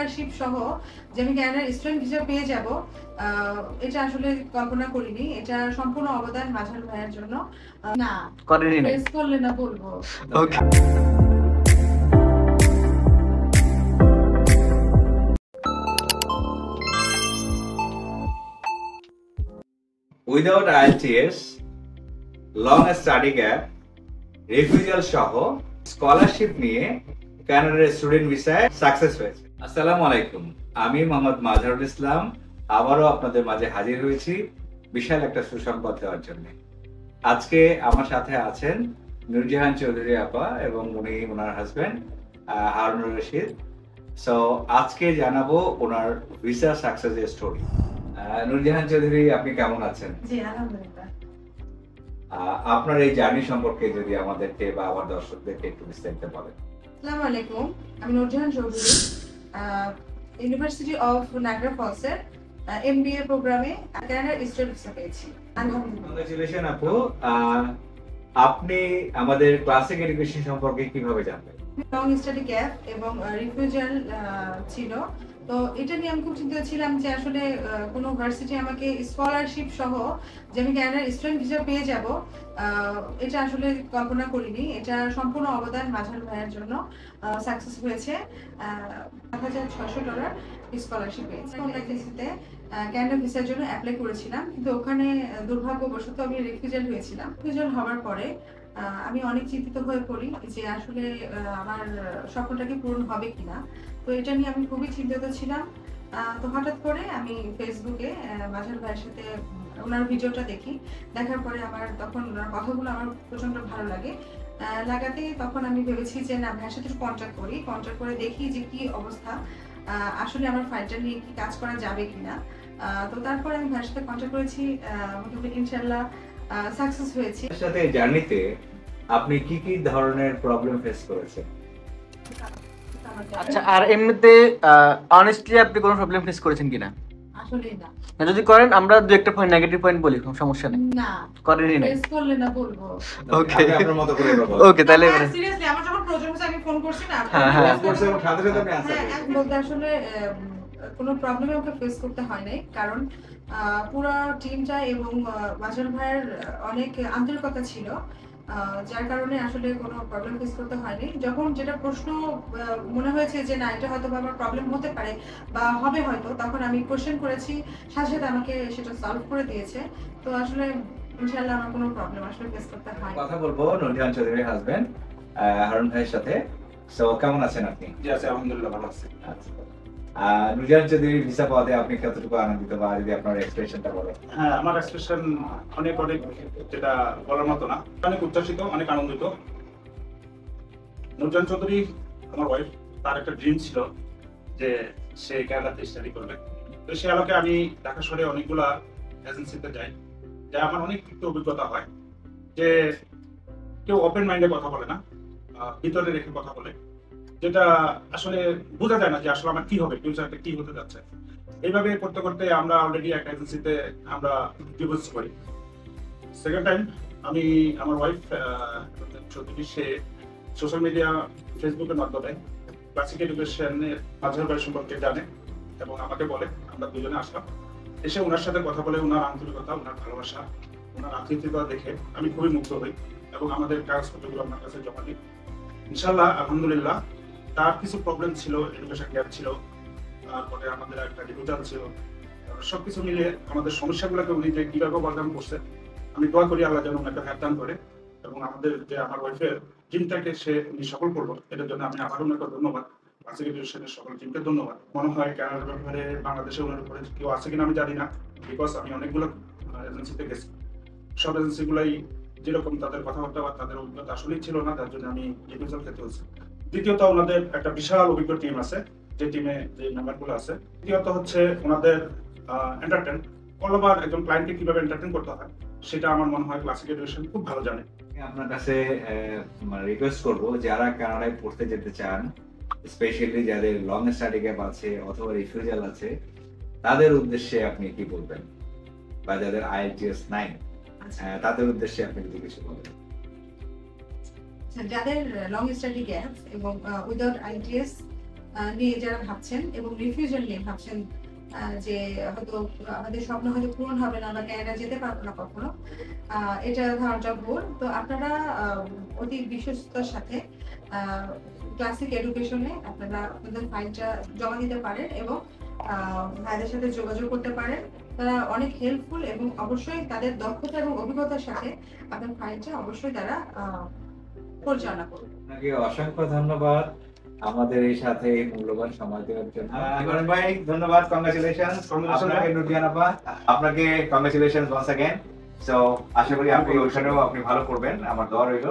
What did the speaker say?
Scholarship সহ যে আমি ক্যানাডার স্টুডেন্ট ভিসা পেয়ে যাব, এটা আসলে কল্পনা করিনি। এটা সম্পূর্ণ অবদান মাঝার ভাইয়ের জন্য। না করেনি না, প্রেস করলে না বলবো। Okay. Without IELTS, long study gap, refusal সহ স্কলারশিপ নিয়ে কানাডার স্টুডেন্ট ভিসায় সাকসেস হয়েছে। আসসালামু আলাইকুম, আমি মোহাম্মদ মাজহারুল ইসলাম আবারও আপনাদের মাঝে হাজির হয়েছি বিশাল একটা সুসংবাদ দেওয়ার জন্য। আজকে আমার সাথে আছেন নুরজাহান চৌধুরী আপা এবং উনি ওনার হাজবেন্ড হারুনুর রশিদ। সো আজকে জানাবো ওনার ভিসা সাকসেসের স্টোরি। নুরজাহান চৌধুরী, আপনি কেমন আছেন? জি আলহামদুলিল্লাহ। আপনার এই জার্নি সম্পর্কে যদি আমাদেরকে বা আমার দর্শকদেরকে একটু বিস্তারিত বলেন। আসসালামু আলাইকুম, আমি Nurjahan Chowdhury, university of Niagara ফলসের এমবিএ প্রোগ্রামে কানাডার স্টুডেন্ট ভিসা পেয়েছি। আলহামদুলিল্লাহ। কংগ্রাচুলেশন আপু। আপনি আমাদের ক্লাসিক এডুকেশন সম্পর্কে কিভাবে জানলেন? লং স্টাডি গ্যাপ এবং রিফিউজাল ছিল, তো এটা নিয়ে আমি খুব চিন্তিত ছিলাম যে আসলে কোনো ভার্সিটি আমাকে স্কলারশিপ সহ যে আমি কানাডার স্টুডেন্ট ভিসা পেয়ে যাব, এটা আসলে কল্পনা করিনি। এটা সম্পূর্ণ অবদান মাঝার ভাইয়ের জন্য সাকসেস হয়েছে। $7,600 স্কলারশিপ পেয়েছি। অনলাইনে ক্যানাডা ভিসার জন্য অ্যাপ্লাই করেছিলাম, কিন্তু ওখানে দুর্ভাগ্যবশত আমি রিফিউজাল হয়েছিলাম। রিফিউজাল হওয়ার পরে আমি অনেক চিন্তিত হয়ে পড়ি যে আসলে আমার স্বপ্নটা কি পূরণ হবে কিনা। তো এটা নিয়ে আমি খুবই চিন্তিত ছিলাম। তো হঠাৎ করে আমি ফেসবুকে মাঝার ভাইয়ের সাথে ওনার ভিডিওটা দেখি। দেখার পরে আমার তখন ওনার কথাগুলো আমার প্রচন্ড ভালো লাগে। লাগাতে তখন আমি ভেবেছি যে না, ভাইয়ের সাথে কন্ট্যাক্ট করি, কন্ট্যাক্ট করে দেখি যে কি অবস্থা, আসলে আমার ফাইলটা নিয়ে কি কাজ করা যাবে কিনা। তো তারপর আমি ভাইয়ের সাথে কন্ট্যাক্ট করেছি, মোটামুটি ইনশাল্লাহ সাকসেস হয়েছি। এর সাথে জার্নিতে আপনি কি কি ধরনের প্রবলেম ফেস করেছেন? আচ্ছা, আর এমনিতে অনেস্টলি আপনি কোনো প্রবলেম ফেস করেছেন কিনা? আসলে না। যদি করেন আমরা দু একটা পয়েন্ট নেগেটিভ পয়েন্ট বলি, কোনো সমস্যা নেই। না করেনি না, প্রেস করলে না বলবো। ওকে আপনি আপনার মতো করে বলুন। ওকে, তাহলে এবারে সিরিয়াসলি আমার যখন প্রয়োজন হচ্ছে আমি ফোন করছি না, হ্যাঁ, হ্যাঁ। ফোন করছে এবং সাথে সাথে আপনি আনসার হ্যাঁ, করেছেন। আমি বলতে আসলে কোনো প্রবলেম আমাকে ফেস করতে হয় নাই, কারণ পুরো টিমটা এবং মাজার ভাইয়ের অনেক আন্তরিকতা ছিল, যার কারণে আসলে কোনো প্রবলেম ফেস করতে হয়নি। যখন যেটা প্রশ্ন মনে হয়েছে যে না, এটা হয়তো আমার প্রবলেম হতে পারে বা হবে হয়তো, তখন আমি কোশ্চেন করেছি, সাথে সাথে আমাকে সেটা সলভ করে দিয়েছে। তো আসলে ইনশাআল্লাহ আমার কোনো প্রবলেম আসলে ফেস করতে হয়। কথা বলবো নুরজাহান চৌধুরীর হাজবেন্ড হারুন ভাইয়ের সাথে। সো কেমন আছেন আপনি? জি আছি, আলহামদুলিল্লাহ ভালো আছি। আচ্ছা, নুরজাহান চৌধুরীর ভিসা পাওয়াতে আপনি কতটুকু আনন্দিত, বা যদি আপনার এক্সপ্রেশনটা বলেন। হ্যাঁ, আমার এক্সপ্রেশন অনেক অনেক যেটা বলার মতো না, অনেক উচ্ছ্বাসিত, অনেক আনন্দিত। নুরজাহান চৌধুরী আমার ওয়াইফ, তার একটা ড্রিম ছিল যে সে কানাডাতে স্টাডি করবে। তো সে আলোকে আমি ঢাকা শহরে অনেকগুলা এজেন্সিতে যাই, যা আমার অনেক একটু অভিজ্ঞতা হয় যে কেউ ওপেন মাইন্ডে কথা বলে না, ভিতরে রেখে কথা বলে, যেটা আসলে বোঝা যায় না যে আসলে আমার কি হবে, ফিউচারটা কি হতে যাচ্ছে। এইভাবে করতে করতে আমরা অলরেডি একটা এজেন্সিতে আমরা ডিভোর্স করি। সেকেন্ড টাইম আমি আমার ওয়াইফ চৌধুরী, সে সোশ্যাল মিডিয়া ফেসবুকের মাধ্যমে ক্লাসিক এডুকেশনের মাঝার ভাই সম্পর্কে জানে এবং আমাকে বলে। আমরা দুজনে আসলাম, এসে ওনার সাথে কথা বলে ওনার আন্তরিকতা, ওনার ভালোবাসা, ওনার আতিথ্যতা দেখে আমি খুবই মুগ্ধ হই এবং আমাদের কাগজপত্রগুলো আপনার কাছে জমা দিই। ইনশাল্লাহ আলহামদুলিল্লাহ। তার কিছু প্রবলেম ছিল, এডুকেশন গ্যাপ ছিল, তারপরে আমাদের একটা রিফিউজাল ছিল, সবকিছু মিলে আমাদের সমস্যাগুলোকে উনি যে কিভাবে ওভারকাম করছে, আমি দোয়া করি আল্লাহ যেন ওনাকে হেল্প দান করে এবং আমাদের যে আমার ওয়াইফের টিমটাকে সে উনি সফল করলো। এটার জন্য আমি আবারও ওনাকে ধন্যবাদ, ক্লাসিক এডুকেশনের সকল টিমকে ধন্যবাদ। মনে হয় কানাডার ব্যাপারে বাংলাদেশে ওনার উপরে কেউ আছে কিনা আমি জানি না, বিকজ আমি অনেকগুলো এজেন্সিতে গেছি, সব এজেন্সিগুলাই যেরকম তাদের কথাবার্তা বা তাদের অভিজ্ঞতা আসলেই ছিল না, তার জন্য আমি রিফিউজাল খেতে হচ্ছে। দ্বিতীয়ত ওনাদের একটা বিশাল অভিজ্ঞ টিম আছে, যে টিমে যে মেম্বারগুলো আছে। তৃতীয়ত হচ্ছে ওনাদের এন্টারটেন, অল ওভার একজন ক্লায়েন্টকে কিভাবে এন্টারটেন করতে হয় সেটা আমার মনে হয় ক্লাসিক এডুকেশন খুব ভালো জানে। আপনার কাছে রিকোয়েস্ট করবো, যারা কানাডায় পড়তে যেতে চান, স্পেশালি যাদের লং স্টাডি গ্যাপ আছে অথবা রিফিউজাল আছে, তাদের উদ্দেশ্যে আপনি কি বলবেন, বা যাদের আইএলটিএস নাই তাদের উদ্দেশ্যে আপনি যদি কিছু বলেন। যাদের লং স্টাডি গ্যাপ এবং উইদাউট আইটিএস নিয়ে যারা ভাবছেন এবং রিফিউজাল নিয়ে ভাবছেন, যে হয়তো আমাদের স্বপ্ন হয়তো পূরণ হবে না, আমরা ক্যানাডা যেতে পারবো না কখনো, এটা ধারণাটা ভুল। তো আপনারা অতি বিশ্বস্ততার সাথে ক্লাসিক এডুকেশনে আপনারা আপনাদের ফাইলটা জমা দিতে পারেন এবং ভাইদের সাথে যোগাযোগ করতে পারেন। তারা অনেক হেল্পফুল এবং অবশ্যই তাদের দক্ষতা এবং অভিজ্ঞতার সাথে আপনার ফাইলটা অবশ্যই তারা পরিচালনা করবে। আপনাকে অসংখ্য ধন্যবাদ আমাদের এই সাথে এই মূল্যবান সময় দেওয়ার জন্য। ইমরান ভাই ধন্যবাদ, কংগ্রাচুলেশন আপনাকে, নুরজাহান আপা আপনাকে কংগ্রাচুলেশন ওয়ান্স अगेन। সো আশা করি আপনি ওখানেও আপনি ভালো করবেন, আমার দোয়া রইল।